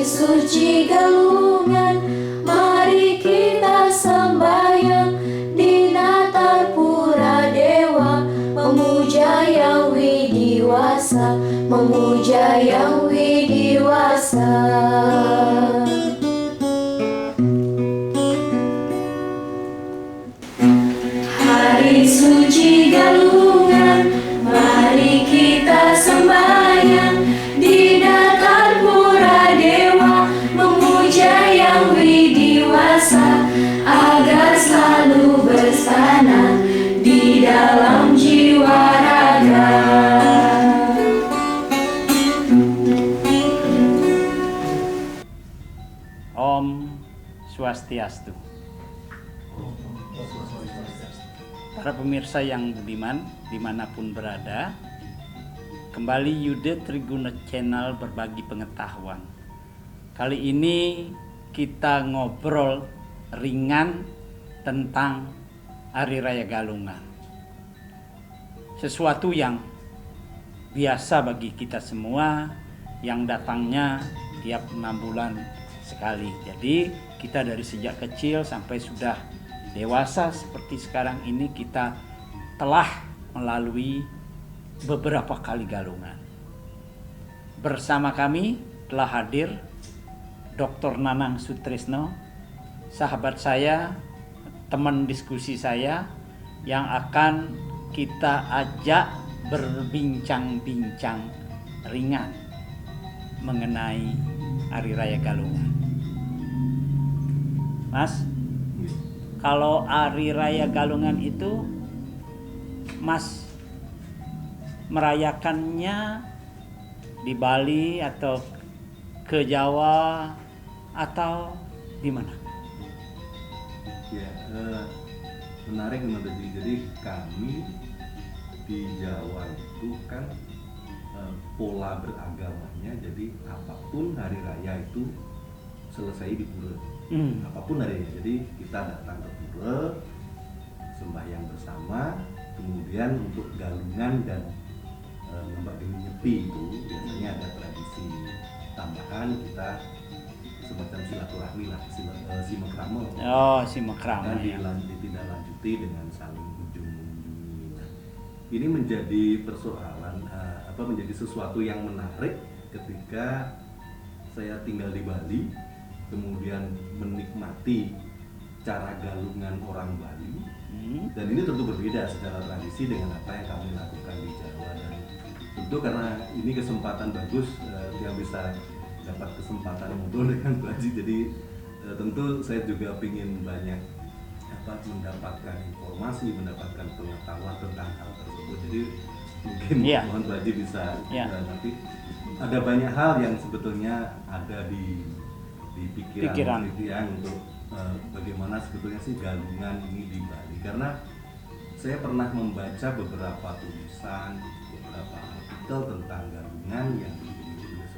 suci Galungan, mari kita sembahyang di Natar Pura Dewa, memuja yang widiwasa, memuja yang widiwasa. Hari suci Galungan, mari kita sembahyang di Natar Pura Dewa, memuja yang widiwasa, agar selalu bersana di dalam jiwa raga. Om Swastiastu. Para pemirsa yang budiman dimanapun berada, kembali Yude Triguna Channel berbagi pengetahuan. Kali ini kita ngobrol ringan tentang Hari Raya Galungan. Sesuatu yang biasa bagi kita semua yang datangnya tiap 6 bulan sekali. Jadi kita dari sejak kecil sampai sudah dewasa seperti sekarang ini, kita telah melalui beberapa kali galungan. Bersama kami telah hadir Dr. Nanang Sutrisno, sahabat saya, teman diskusi saya, yang akan kita ajak berbincang-bincang ringan mengenai Hari Raya Galungan. Mas, kalau Hari Raya Galungan itu Mas merayakannya di Bali atau ke Jawa atau di mana? Ya, menarik Mas Dodi. Jadi kami di Jawa itu kan pola beragamanya, jadi apapun hari raya itu selesai di pura. Apapun harinya, jadi kita datang ke pura, sembahyang bersama, kemudian untuk galungan dan ngembak geni nyepi itu biasanya ada tradisi tambahan, kita semacam silaturahmi lah, simakrama. Oh, simakrama. Dan ditindaklanjuti dengan saling kunjung-kunjungi. Nah, ini menjadi persoalan menjadi sesuatu yang menarik ketika saya tinggal di Bali, kemudian menikmati cara galungan orang Bali, dan ini tentu berbeda secara tradisi dengan apa yang kami lakukan di Jawa. Dan tentu karena ini kesempatan bagus yang bisa dapat kesempatan ngobrol dengan Bu Haji, jadi tentu saya juga ingin banyak mendapatkan informasi, mendapatkan pengetahuan tentang hal tersebut. Jadi mungkin mohon Bu Haji bisa nanti ada banyak hal yang sebetulnya ada di pikiran ya, untuk bagaimana sebetulnya sih galungan ini di Bali. Karena saya pernah membaca beberapa tulisan, beberapa artikel tentang galungan yang ditulis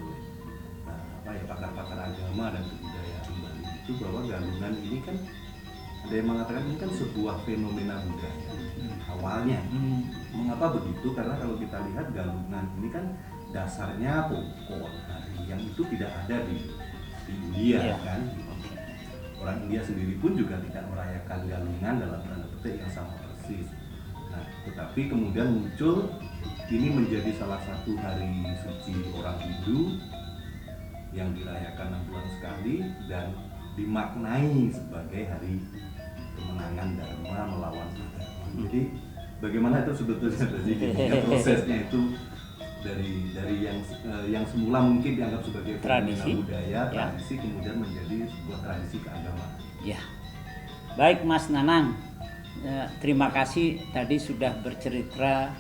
oleh pakar-pakar agama dan kebudayaan Bali itu, bahwa galungan ini kan ada yang mengatakan ini kan sebuah fenomena budaya awalnya. Mengapa begitu? Karena kalau kita lihat galungan ini kan dasarnya pokok hari yang itu tidak ada di India kan. Orang India sendiri pun juga tidak merayakan galungan dalam tanda petik yang sama persis. Nah, tetapi kemudian muncul ini menjadi salah satu hari suci orang Hindu yang dirayakan 6 bulan sekali dan dimaknai sebagai hari kemenangan Dharma melawan Adharma. Jadi bagaimana itu sebetulnya prosesnya itu dari yang semula mungkin dianggap sebagai tradisi budaya, tradisi kemudian menjadi sebuah tradisi keagamaan. Ya. Baik Mas Nanang, terima kasih tadi sudah bercerita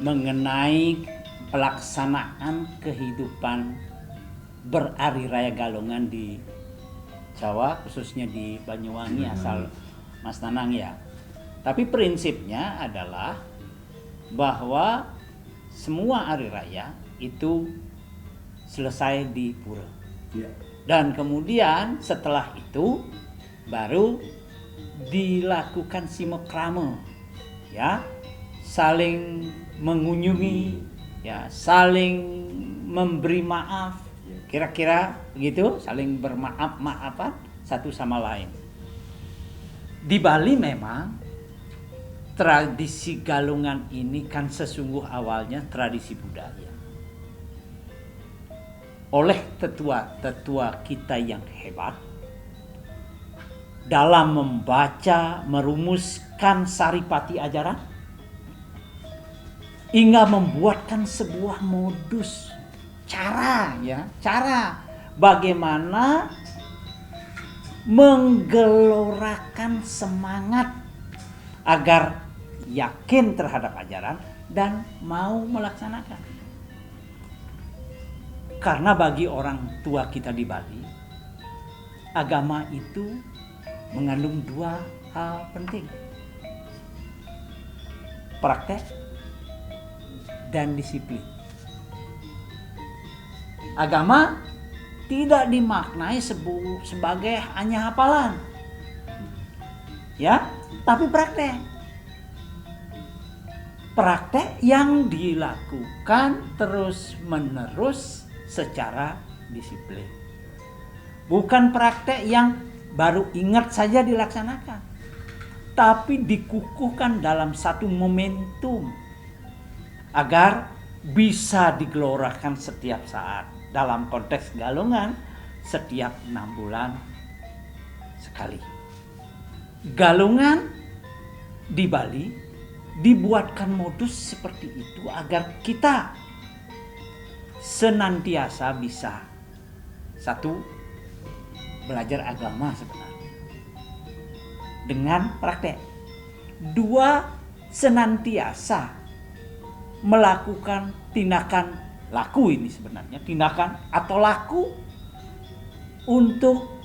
mengenai pelaksanaan kehidupan berhari raya Galungan di Jawa, khususnya di Banyuwangi asal Mas Nanang ya. Tapi prinsipnya adalah bahwa semua hari raya itu selesai di pura. Dan kemudian setelah itu baru dilakukan simakrama, ya, saling mengunjungi, ya, saling memberi maaf, Kira-kira begitu, saling bermaaf-maafan satu sama lain. Di Bali memang tradisi galungan ini kan sesungguh awalnya tradisi budaya. Oleh tetua-tetua kita yang hebat dalam membaca, merumuskan saripati ajaran, hingga membuatkan sebuah modus, cara bagaimana menggelorakan semangat agar yakin terhadap ajaran dan mau melaksanakan. Karena bagi orang tua kita di Bali, agama itu mengandung dua hal penting: praktek dan disiplin. Agama tidak dimaknai sebagai hanya hafalan, ya, tapi praktek. Praktek yang dilakukan terus-menerus secara disiplin. Bukan praktek yang baru ingat saja dilaksanakan, tapi dikukuhkan dalam satu momentum agar bisa digelorakan setiap saat. Dalam konteks galungan, setiap 6 bulan sekali. Galungan di Bali dibuatkan modus seperti itu agar kita senantiasa bisa, satu, belajar agama sebenarnya dengan praktek. Dua, senantiasa melakukan tindakan laku, ini sebenarnya tindakan atau laku untuk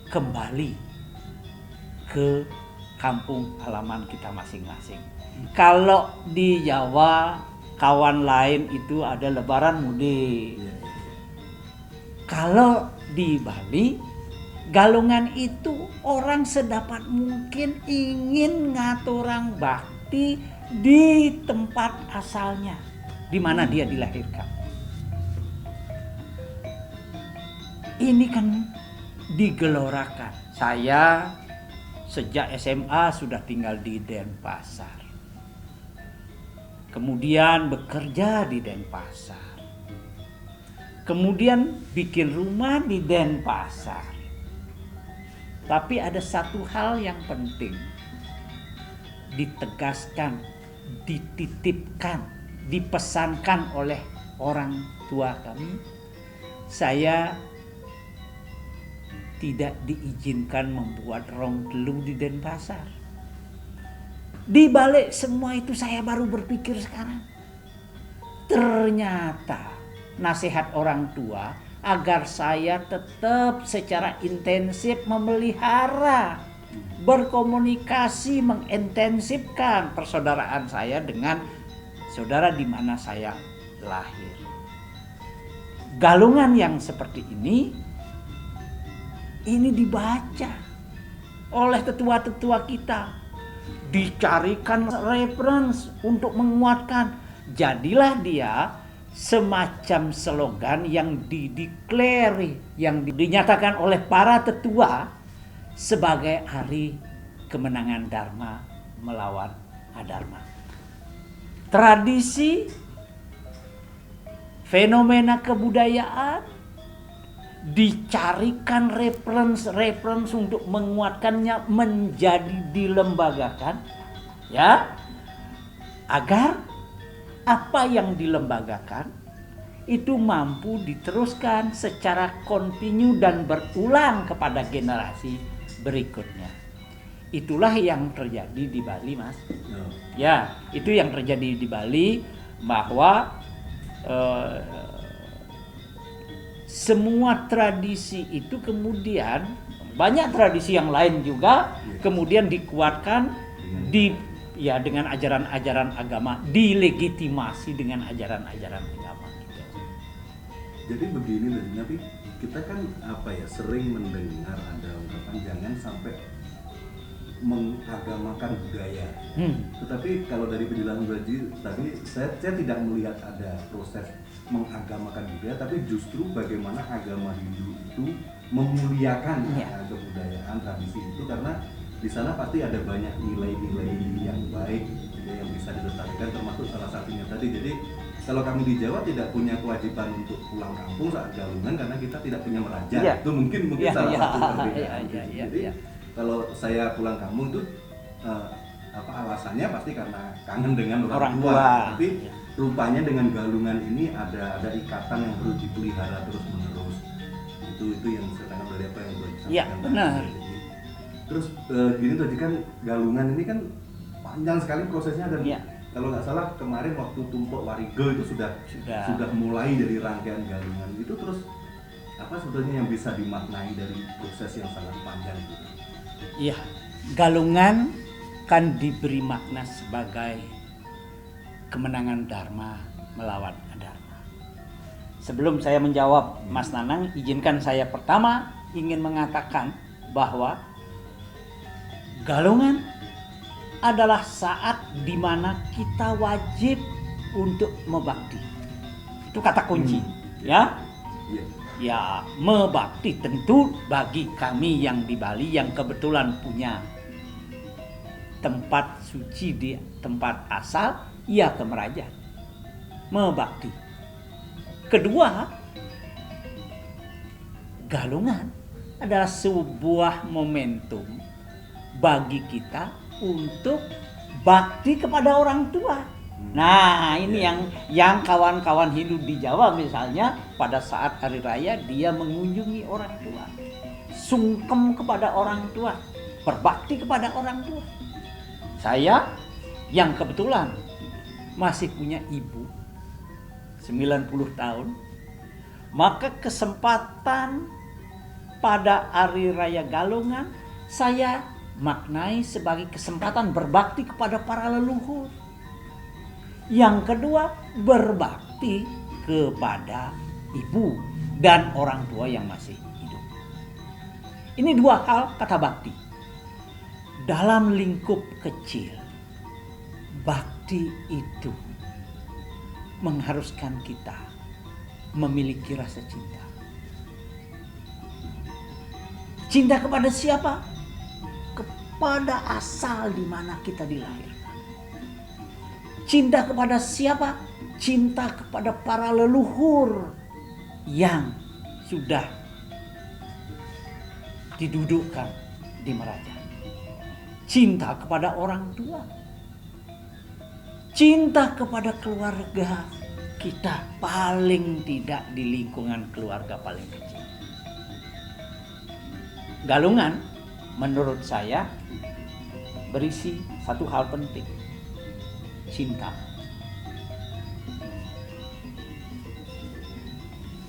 kembali ke kampung halaman kita masing-masing. Kalau di Jawa kawan lain itu ada lebaran mudik. Kalau di Bali galungan itu orang sedapat mungkin ingin ngaturang bakti di tempat asalnya, di mana dia dilahirkan. Ini kan digelorakan. Saya sejak SMA sudah tinggal di Denpasar. Kemudian bekerja di Denpasar. Kemudian bikin rumah di Denpasar. Tapi ada satu hal yang penting ditegaskan, dititipkan, dipesankan oleh orang tua kami. Saya tidak diizinkan membuat rong telu di Denpasar. Di balik semua itu saya baru berpikir sekarang. Ternyata nasihat orang tua agar saya tetap secara intensif memelihara, berkomunikasi, mengintensifkan persaudaraan saya dengan saudara di mana saya lahir. Galungan yang seperti ini dibaca oleh tetua-tetua kita, dicarikan reference untuk menguatkan. Jadilah dia semacam slogan yang dideklarasi, yang dinyatakan oleh para tetua sebagai hari kemenangan Dharma melawan Adharma. Tradisi, fenomena kebudayaan dicarikan reference untuk menguatkannya, menjadi dilembagakan, ya, agar apa yang dilembagakan itu mampu diteruskan secara kontinu dan berulang kepada generasi berikutnya. Itulah yang terjadi di Bali, Mas. Ya, itu yang terjadi di Bali, bahwa semua tradisi itu kemudian, banyak tradisi yang lain juga kemudian dikuatkan dengan ajaran-ajaran agama, dilegitimasi dengan ajaran-ajaran agama gitu. Jadi begini loh, tapi kita kan sering mendengar ada ungkapan jangan sampai mengagamakan budaya. Tetapi kalau dari penjelasan Baji tadi, saya tidak melihat ada proses mengagamakan budaya, tapi justru bagaimana agama Hindu itu memuliakan kebudayaan, tradisi itu, karena di sana pasti ada banyak nilai-nilai yang baik ya, yang bisa dilestarikan, termasuk salah satunya tadi. Jadi kalau kami di Jawa tidak punya kewajiban untuk pulang kampung saat galungan karena kita tidak punya meraja. Itu mungkin salah satu perbedaan. Jadi kalau saya pulang kampung itu alasannya pasti karena kangen dengan orang tua. Tapi rupanya dengan galungan ini ada ikatan yang harus dipelihara terus menerus. Itu yang saya tangkap dari apa yang sudah disampaikan. Iya, benar. Terus gini tadi kan galungan ini kan panjang sekali prosesnya, dan kalau nggak salah kemarin waktu Tumpuk Warigo itu sudah mulai dari rangkaian galungan itu. Terus apa sebetulnya yang bisa dimaknai dari proses yang sangat panjang itu? Iya, galungan kan diberi makna sebagai kemenangan Dharma melawan adharma. Sebelum saya menjawab Mas Nanang, izinkan saya pertama ingin mengatakan bahwa galungan adalah saat di mana kita wajib untuk mebakti. Itu kata kunci, ya. Ya, mebakti tentu bagi kami yang di Bali yang kebetulan punya tempat suci di tempat asal, ya ke Meraja. Mebakti. Kedua, galungan adalah sebuah momentum bagi kita untuk bakti kepada orang tua. Nah, ini yang kawan-kawan Hindu di Jawa misalnya pada saat hari raya dia mengunjungi orang tua, sungkem kepada orang tua, berbakti kepada orang tua. Saya yang kebetulan masih punya ibu 90 tahun, maka kesempatan pada hari raya Galungan saya maknai sebagai kesempatan berbakti kepada para leluhur. Yang kedua, berbakti kepada ibu dan orang tua yang masih hidup. Ini dua hal kata bakti. Dalam lingkup kecil, bakti itu mengharuskan kita memiliki rasa cinta. Cinta kepada siapa? Kepada asal di mana kita dilahirkan. Cinta kepada siapa? Cinta kepada para leluhur yang sudah didudukkan di Meraja. Cinta kepada orang tua. Cinta kepada keluarga kita, paling tidak di lingkungan keluarga paling kecil. Galungan menurut saya berisi satu hal penting. Cinta.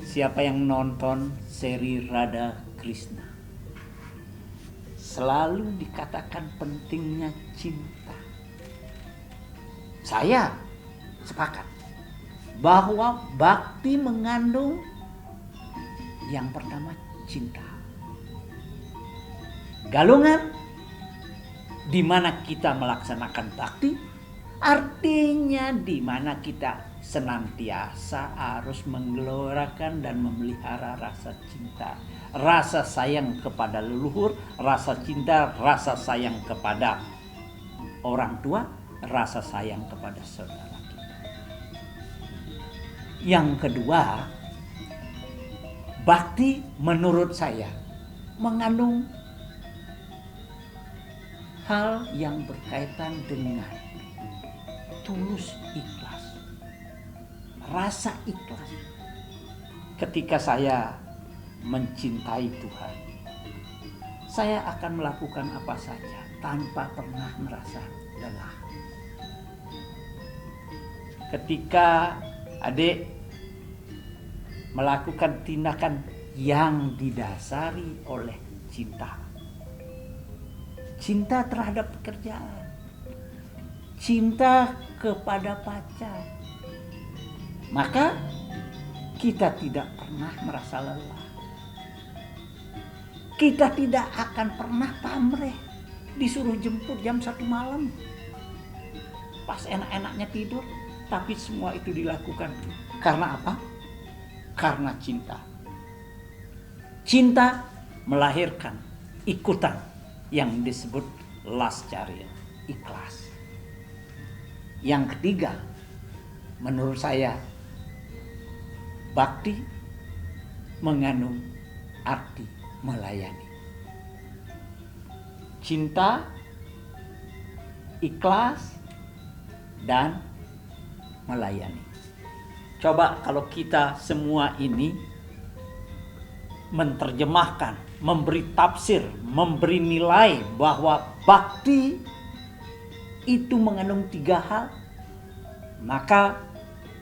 Siapa yang nonton seri Radha Krishna, selalu dikatakan pentingnya cinta. Saya sepakat bahwa bakti mengandung yang pertama cinta. Galungan di mana kita melaksanakan bakti, artinya di mana kita senantiasa harus menggelorakan dan memelihara rasa cinta, rasa sayang kepada leluhur, rasa cinta, rasa sayang kepada orang tua, rasa sayang kepada saudara kita. Yang kedua, bakti menurut saya mengandung hal yang berkaitan dengan tulus ikhlas, rasa ikhlas. Ketika saya mencintai Tuhan, saya akan melakukan apa saja tanpa pernah merasa lelah. Ketika adik melakukan tindakan yang didasari oleh cinta, cinta terhadap pekerjaan, cinta kepada pacar, maka kita tidak pernah merasa lelah. Kita tidak akan pernah pamrih disuruh jemput jam 1 malam. Pas enak-enaknya tidur, tapi semua itu dilakukan. Karena apa? Karena cinta. Cinta melahirkan ikutan yang disebut lascarya, ikhlas. Yang ketiga, menurut saya, bakti mengandung arti melayani. Cinta, ikhlas, dan melayani. Coba kalau kita semua ini menerjemahkan, memberi tafsir, memberi nilai bahwa bakti itu mengandung 3 hal, maka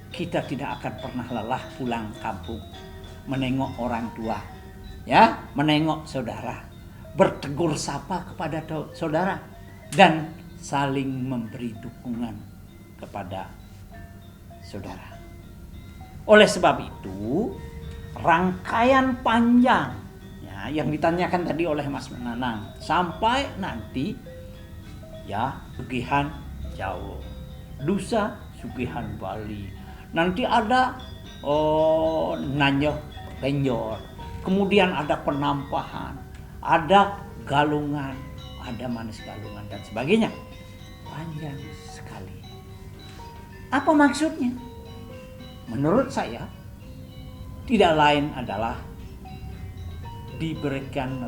kita tidak akan pernah lelah pulang kampung, menengok orang tua, ya, menengok saudara, bertegur sapa kepada saudara, dan saling memberi dukungan kepada saudara. Oleh sebab itu, rangkaian panjang ya, yang ditanyakan tadi oleh Mas Nanang sampai nanti ya Sugihan Jawa, Dusa Sugihan Bali, nanti ada Nanyoh Penjor, kemudian ada Penampahan, ada Galungan, ada Manis Galungan dan sebagainya. Panjang sekali. Apa maksudnya? Menurut saya tidak lain adalah diberikan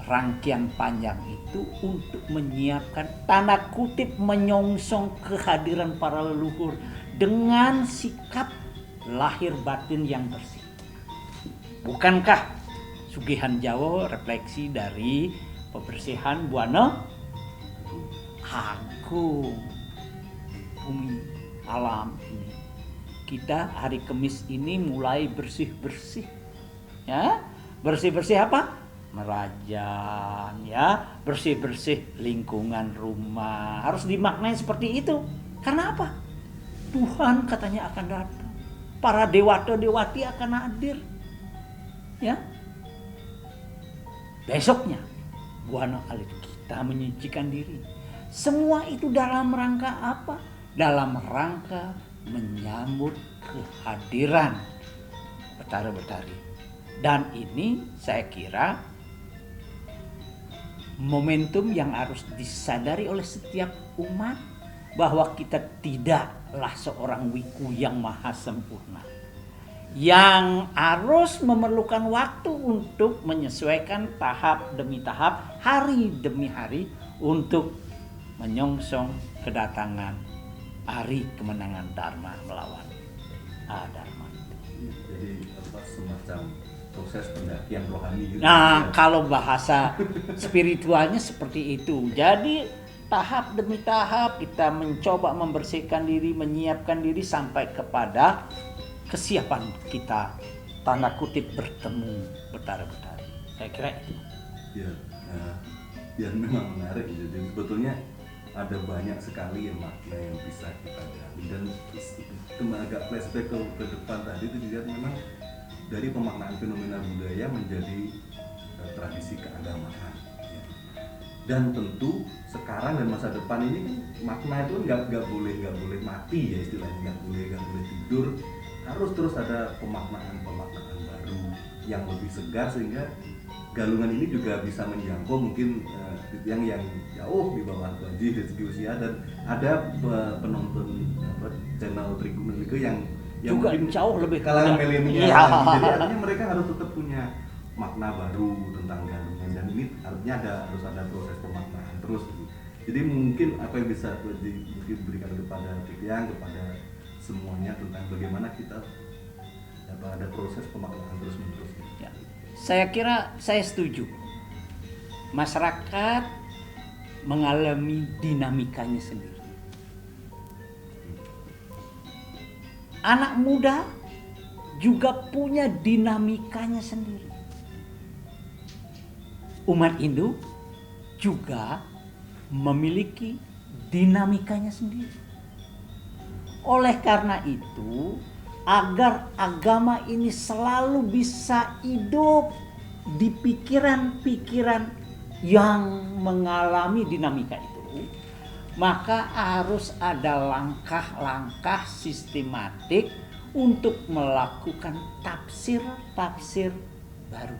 rangkaian panjang itu untuk menyiapkan, tanda kutip, menyongsong kehadiran para leluhur dengan sikap lahir batin yang bersih. Bukankah Sugihan Jawa refleksi dari pembersihan Buana Agung, bumi alam ini? Kita hari Kamis ini mulai bersih-bersih, ya, bersih-bersih apa? Merajan, ya, bersih-bersih lingkungan rumah. Harus dimaknai seperti itu. Karena apa? Tuhan katanya akan datang, para dewata dewati akan hadir, ya. Besoknya, Buana Alit kita menyucikan diri. Semua itu dalam rangka apa? Dalam rangka menyambut kehadiran Betara-Betari. Dan ini saya kira momentum yang harus disadari oleh setiap umat, bahwa kita tidaklah seorang wiku yang maha sempurna, yang harus memerlukan waktu untuk menyesuaikan tahap demi tahap, hari demi hari, untuk menyongsong kedatangan hari kemenangan Dharma melawan Adharma. Jadi semacam proses pendakian rohani gitu. Nah, kalau bahasa spiritualnya seperti itu. Jadi tahap demi tahap kita mencoba membersihkan diri, menyiapkan diri sampai kepada kesiapan kita, tanda kutip, bertemu Betara-Betari. Saya kira itu. Ya, memang menarik. Jadi sebetulnya ada banyak sekali makna yang bisa kita gali, dan agak flashback ke depan tadi itu dilihat memang dari pemaknaan fenomena budaya menjadi tradisi keagamaan, ya. Dan tentu sekarang dan masa depan ini kan makna itu nggak boleh mati, ya istilahnya, nggak boleh tidur, harus terus ada pemaknaan baru yang lebih segar, sehingga Galungan ini juga bisa menjangkau mungkin yang jauh di bawah Baji dari segi usia, dan ada penonton channel Trigu Menliku yang juga mungkin jauh lebih kalangan milenial. Ya. Jadi artinya mereka harus tetap punya makna baru tentang Galungan, dan ini artinya harus ada proses pemaknaan terus. Jadi mungkin apa yang bisa diberikan kepada Tiang, kepada semuanya tentang bagaimana kita ada proses pemaknaan terus menerus. Ya. Saya kira saya setuju. Masyarakat mengalami dinamikanya sendiri. Anak muda juga punya dinamikanya sendiri. Umat Hindu juga memiliki dinamikanya sendiri. Oleh karena itu, agar agama ini selalu bisa hidup di pikiran-pikiran yang mengalami dinamika itu, maka harus ada langkah-langkah sistematik untuk melakukan tafsir-tafsir baru.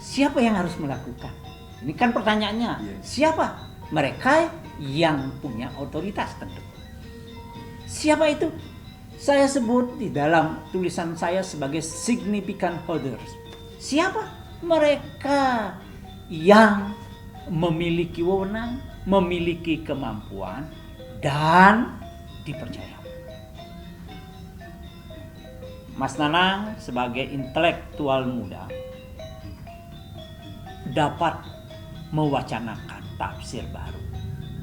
Siapa yang harus melakukan? Ini kan pertanyaannya. Siapa? Mereka yang punya otoritas tentu. Siapa itu? Saya sebut di dalam tulisan saya sebagai significant holders. Siapa? Mereka yang memiliki wewenang, memiliki kemampuan, dan dipercaya. Mas Nanang sebagai intelektual muda dapat mewacanakan tafsir baru.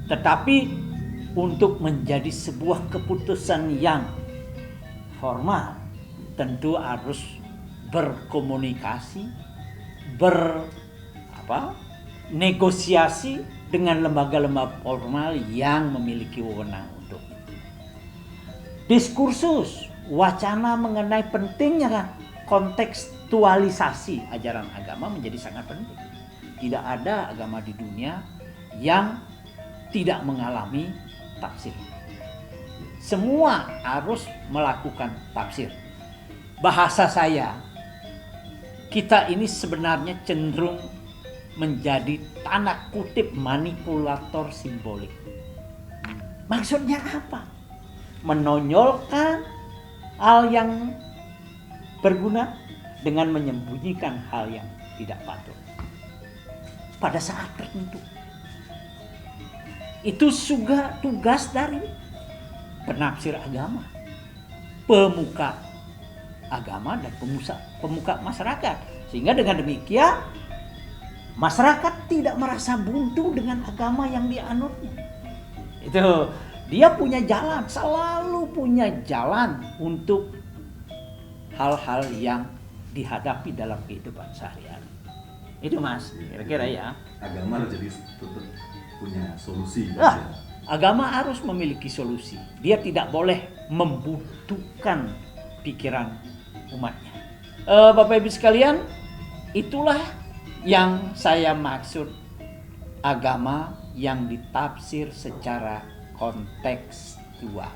Tetapi untuk menjadi sebuah keputusan yang formal tentu harus berkomunikasi, negosiasi dengan lembaga-lembaga formal yang memiliki wewenang untuk itu. Diskursus, wacana mengenai pentingnya kontekstualisasi ajaran agama menjadi sangat penting. Tidak ada agama di dunia yang tidak mengalami tafsir. Semua harus melakukan tafsir. Bahasa saya, kita ini sebenarnya cenderung menjadi tanda kutip manipulator simbolik. Maksudnya apa? Menonjolkan hal yang berguna dengan menyembunyikan hal yang tidak patut pada saat tertentu. Itu juga tugas dari penafsir agama, pemuka agama, dan pemuka masyarakat. Sehingga dengan demikian masyarakat tidak merasa buntu dengan agama yang dianutnya. Itu dia punya jalan, selalu punya jalan untuk hal-hal yang dihadapi dalam kehidupan sehari-hari. Itu Mas, kira-kira ya. Agama harus jadi punya solusi. Agama harus memiliki solusi. Dia tidak boleh membutuhkan pikiran umatnya. Bapak Ibu sekalian, itulah yang saya maksud agama yang ditafsir secara kontekstual.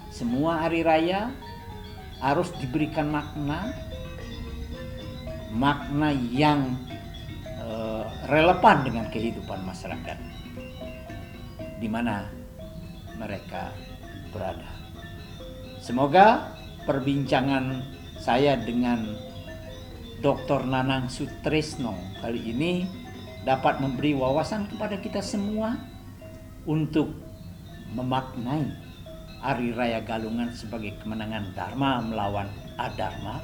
Semua hari raya harus diberikan makna yang relevan dengan kehidupan masyarakat di mana mereka berada. Semoga perbincangan saya dengan Dr. Nanang Sutrisno kali ini dapat memberi wawasan kepada kita semua untuk memaknai Hari Raya Galungan sebagai kemenangan Dharma melawan Adharma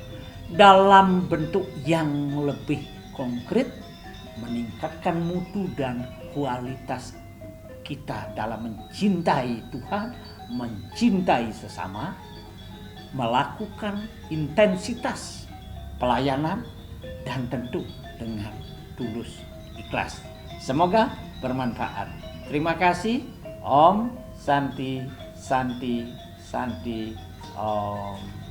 dalam bentuk yang lebih konkret, meningkatkan mutu dan kualitas kita dalam mencintai Tuhan, mencintai sesama, melakukan intensitas pelayanan, dan tentu dengan tulus ikhlas. Semoga bermanfaat. Terima kasih. Om Santi Santi Santi Om.